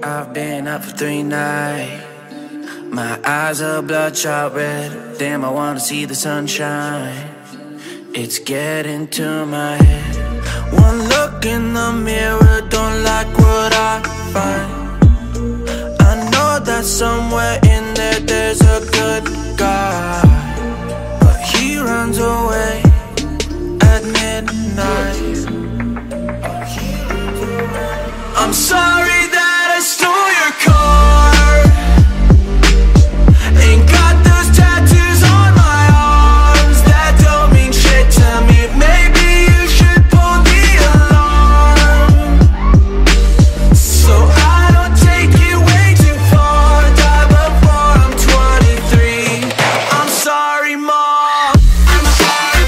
I've been up for 3 nights. My eyes are bloodshot red. Damn, I wanna see the sunshine. It's getting to my head. One look in the mirror, don't like what I find. I know that somewhere in there there's a good guy, but he runs away at midnight. I'm sorry that I stole your car. Ain't got those tattoos on my arms that don't mean shit to me. Maybe you should pull the alarm, so I don't take it way too far. Die before I'm 23. I'm sorry, Mom. I'm sorry,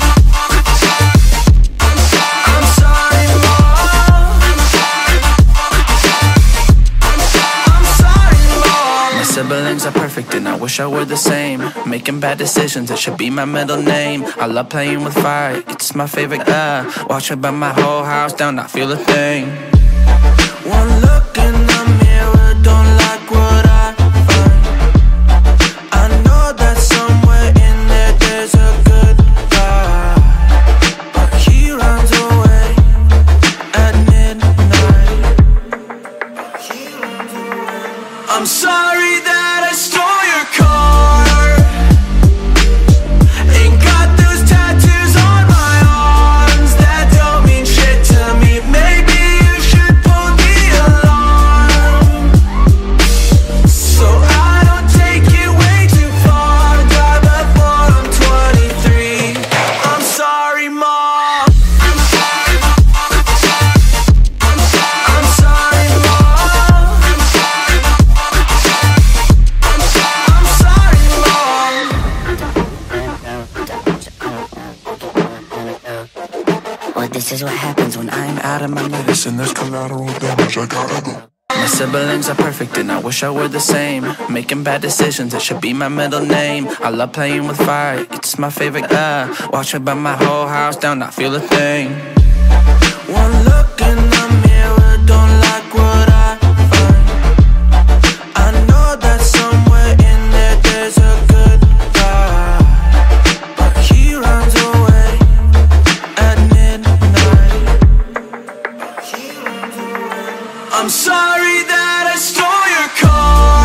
siblings are perfect and I wish I were the same. Making bad decisions, it should be my middle name. I love playing with fire, it's my favorite. Watch me burn my whole house down, not feel a thing. One look in the mirror, don't like what I find. I know that somewhere in there there's a good guy, but he runs away at midnight. I'm sorry that I stole your car. Ain't got those tattoos on my arms that don't mean shit to me. Maybe you should pull the alarm, so I don't take it way too far. Die before I'm 23. I'm sorry, Mom. I'm sorry, Mom. This is what happens when I'm out of my medicine. There's collateral damage, I gotta go. My siblings are perfect and I wish I were the same. Making bad decisions, it should be my middle name. I love playing with fire, it's my favorite. Watch me burn my whole house down, not feel a thing. One look in the mirror, don't like what I find. I know that somewhere in there there's a good guy, but he runs away at midnight. I'm sorry that I stole your car.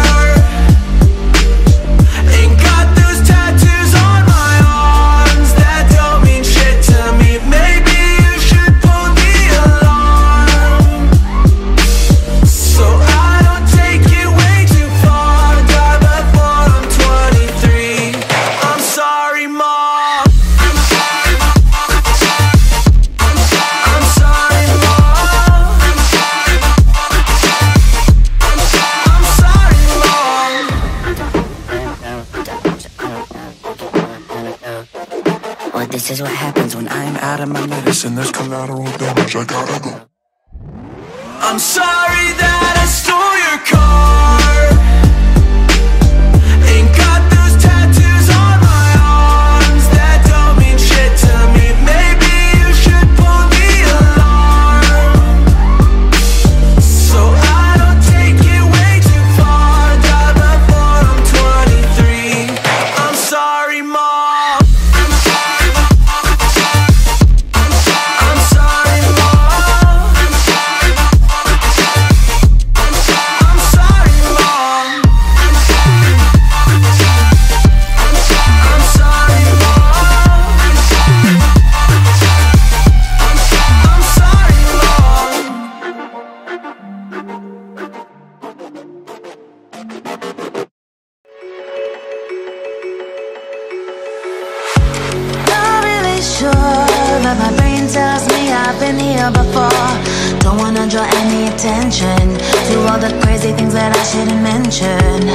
Ain't got those tattoos on my arms that don't mean shit to me. Maybe you should pull the alarm, so I don't take it way too far. Die before I'm 23. I'm sorry, Mom. I'm sorry, Mom. Well, this is what happens when I'm out of my Medicine, there's collateral damage, I gotta go. I'm sorry that I stole your car. Ain't got those tattoos on my arms that don't mean shit to me. Maybe you should pull the alarm, so I don't take it way too far. Die before I'm 23. I'm sorry, Mom. I'm sorry, Mom. but my brain tells me I've been here before. Don't wanna draw any attention to all the crazy things that I shouldn't mention.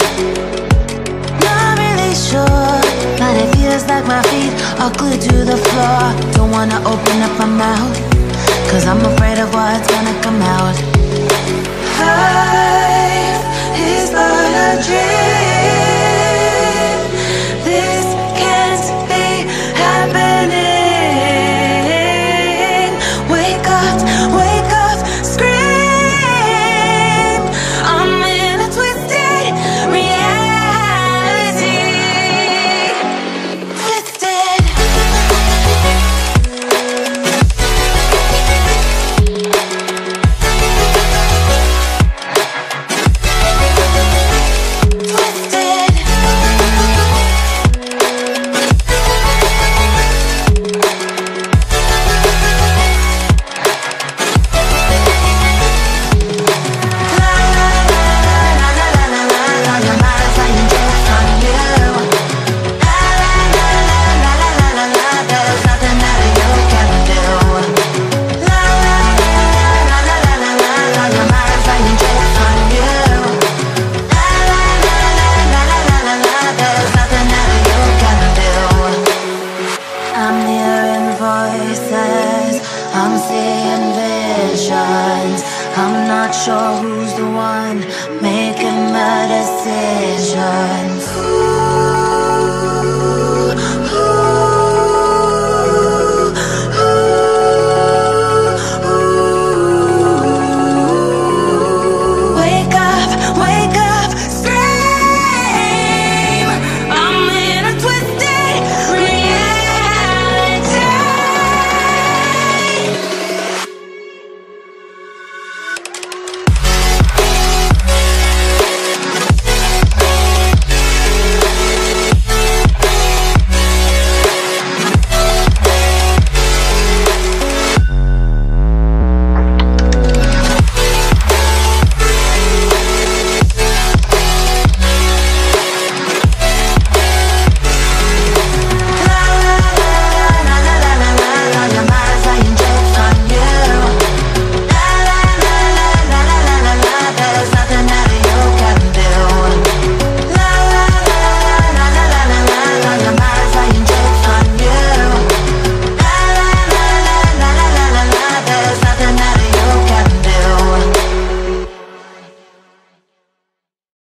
Not really sure, but it feels like my feet are glued to the floor. Don't wanna open up my mouth, cause I'm afraid of what's gonna come out. Life is but a dream. This can't be happening. I'm seeing visions. I'm not sure who's the one making my decisions.